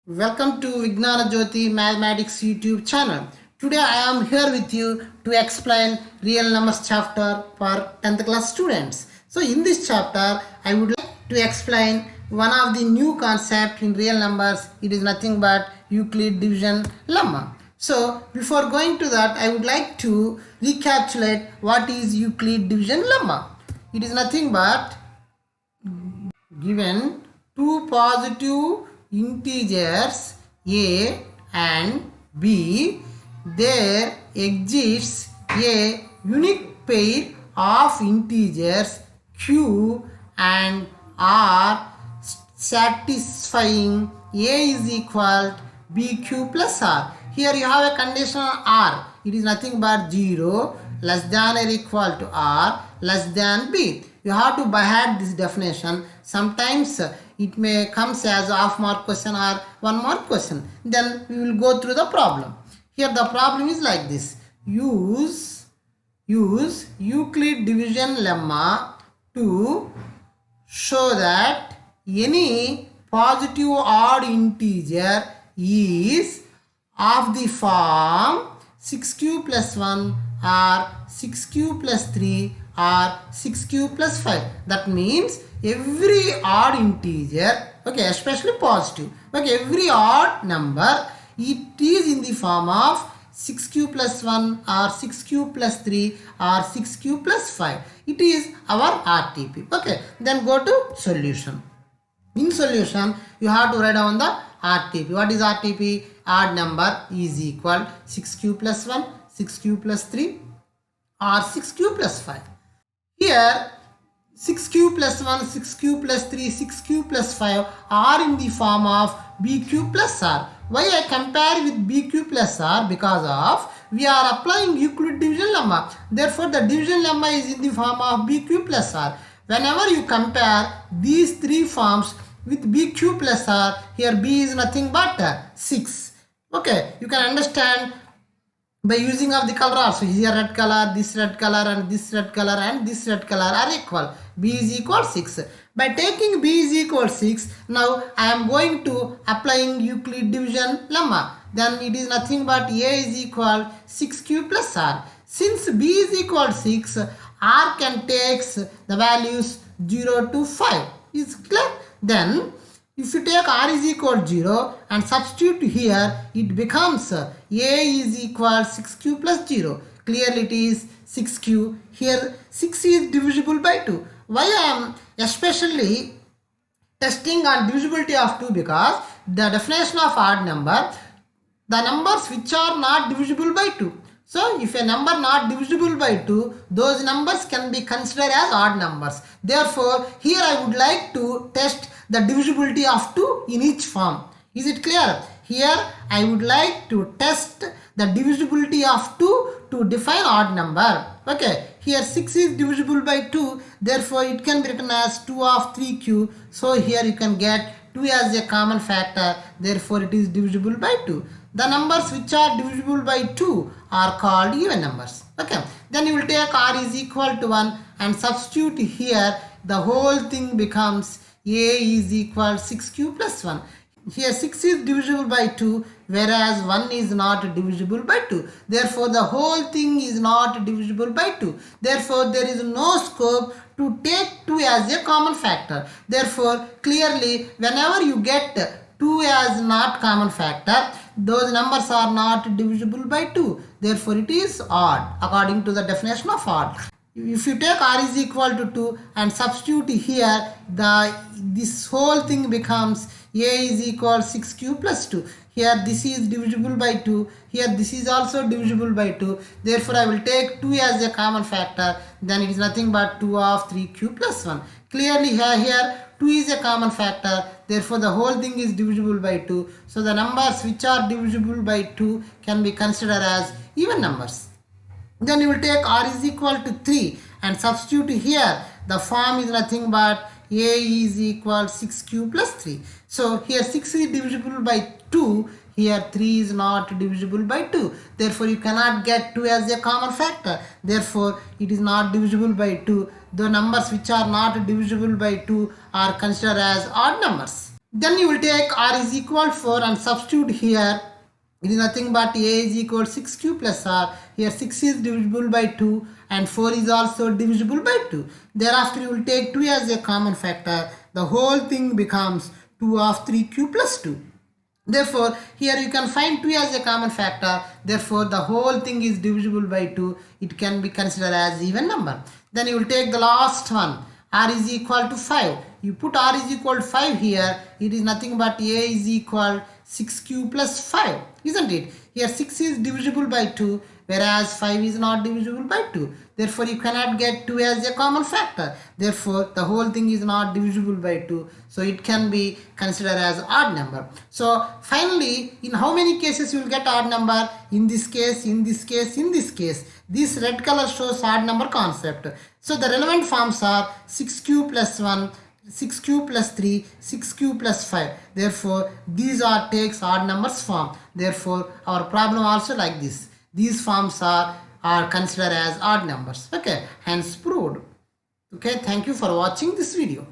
Welcome to Vignana Jyoti Mathematics YouTube channel. Today I am here with you to explain real numbers chapter for 10th class students. So in this chapter I would like to explain one of the new concept in real numbers. It is nothing but Euclid division lemma. So before going to that, I would like to recapitulate what is Euclid division lemma. It is nothing but given two positive integers a and b, there exists a unique pair of integers q and r satisfying a is equal bq plus r. Here you have a conditional r. It is nothing but 0 less than or equal to r less than b. You have to by-heart this definition. Sometimes it may comes as a half-mark question or 1 mark question. Then we will go through the problem. Here the problem is like this. Use Euclid division lemma to show that any positive odd integer is of the form 6q plus 1 or 6q plus 3 or 6q plus 5. That means every odd integer, okay, especially positive, okay, every odd number, it is in the form of 6q plus 1 or 6q plus 3 or 6q plus 5. It is our RTP. Okay, then go to solution. In solution, you have to write down the RTP. What is RTP? Odd number is equal 6q plus 1, 6q plus 3 or 6q plus 5. Here 6q plus 1, 6q plus 3, 6q plus 5 are in the form of bq plus r. Why I compare with bq plus r? Because of we are applying Euclid division lemma. Therefore the division lemma is in the form of bq plus r. Whenever you compare these three forms with bq plus r, here b is nothing but 6. Okay, you can understand by using of the color also. Here red color, this red color and this red color and this red color are equal. B is equal 6. By taking B is equal 6, now I am going to applying Euclid division lemma. Then it is nothing but A is equal 6q plus r. Since B is equal 6, r can takes the values 0 to 5. Is clear? Then if you take r is equal 0 and substitute here, it becomes a is equal 6q plus 0. Clearly it is 6q. Here 6 is divisible by 2. Why I am especially testing on divisibility of 2? Because the definition of odd number, the numbers which are not divisible by 2. So if a number not divisible by 2, those numbers can be considered as odd numbers. Therefore, here I would like to test the divisibility of 2 in each form. Is it clear? Here I would like to test the divisibility of 2 to define odd number. Okay, here 6 is divisible by 2, therefore it can be written as 2 of 3q. So here you can get 2 as a common factor, therefore it is divisible by 2. The numbers which are divisible by 2 are called even numbers. Okay, then you will take r is equal to 1 and substitute here. The whole thing becomes a is equal 6q plus 1. Here 6 is divisible by 2, whereas 1 is not divisible by 2. Therefore the whole thing is not divisible by 2. Therefore there is no scope to take 2 as a common factor. Therefore clearly whenever you get 2 as not common factor, those numbers are not divisible by 2. Therefore it is odd according to the definition of odd. If you take r is equal to 2 and substitute here, this whole thing becomes a is equal 6q plus 2. Here this is divisible by 2. Here this is also divisible by 2. Therefore I will take 2 as a common factor. Then it is nothing but 2 of 3q plus 1. Clearly here 2 is a common factor. Therefore the whole thing is divisible by 2. So the numbers which are divisible by 2 can be considered as even numbers. Then you will take r is equal to 3 and substitute here. The form is nothing but a is equal 6q plus 3. So here 6 is divisible by 2. Here 3 is not divisible by 2. Therefore you cannot get 2 as a common factor. Therefore it is not divisible by 2. The numbers which are not divisible by 2 are considered as odd numbers. Then you will take r is equal 4 and substitute here. It is nothing but a is equal 6q plus r. Here 6 is divisible by 2 and 4 is also divisible by 2. Thereafter you will take 2 as a common factor. The whole thing becomes 2 of 3q plus 2. Therefore, here you can find 2 as a common factor. Therefore, the whole thing is divisible by 2. It can be considered as even number. Then you will take the last one. R is equal to 5. You put R is equal to 5 here. It is nothing but A is equal 6q plus 5. Isn't it? Here 6 is divisible by 2, whereas 5 is not divisible by 2. Therefore, you cannot get 2 as a common factor. Therefore, the whole thing is not divisible by 2. So, it can be considered as odd number. So, finally, in how many cases you will get odd number? In this case, in this case, in this case. This red color shows odd number concept. So, the relevant forms are 6q plus 1, 6q plus 3, 6q plus 5. Therefore, these are takes odd numbers form. Therefore, our problem also like this. These forms are considered as odd numbers. Okay, hence proved. Okay, thank you for watching this video.